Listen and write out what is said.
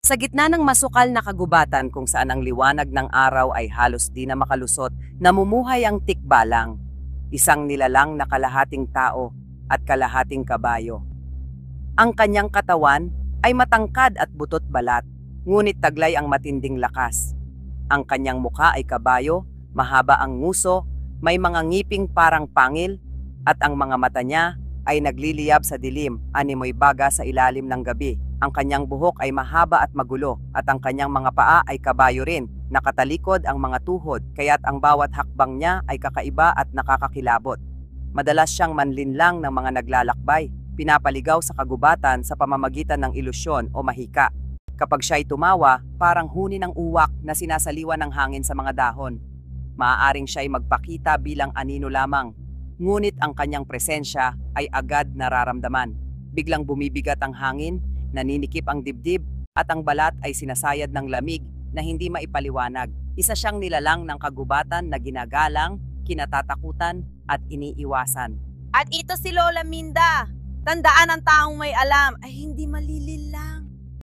Sa gitna ng masukal na kagubatan kung saan ang liwanag ng araw ay halos di na makalusot, namumuhay ang tikbalang, isang nilalang na kalahating tao at kalahating kabayo. Ang kanyang katawan ay matangkad at butot balat, ngunit taglay ang matinding lakas. Ang kanyang mukha ay kabayo, mahaba ang nguso, may mga ngiping parang pangil, at ang mga mata niya ay nagliliyab sa dilim, animoy baga sa ilalim ng gabi. Ang kanyang buhok ay mahaba at magulo, at ang kanyang mga paa ay kabayo rin. Nakatalikod ang mga tuhod, kaya't ang bawat hakbang niya ay kakaiba at nakakakilabot. Madalas siyang manlinlang ng mga naglalakbay, pinapaligaw sa kagubatan sa pamamagitan ng ilusyon o mahika. Kapag siya'y tumawa, parang huni ng uwak na sinasaliwan ng hangin sa mga dahon. Maaaring siya'y magpakita bilang anino lamang, ngunit ang kanyang presensya ay agad nararamdaman. Biglang bumibigat ang hangin, naninikip ang dibdib, at ang balat ay sinasayad ng lamig na hindi maipaliwanag. Isa siyang nilalang ng kagubatan na ginagalang, kinatatakutan, at iniiwasan. At ito si Lola Minda. Tandaan, ang taong may alam ay hindi mali.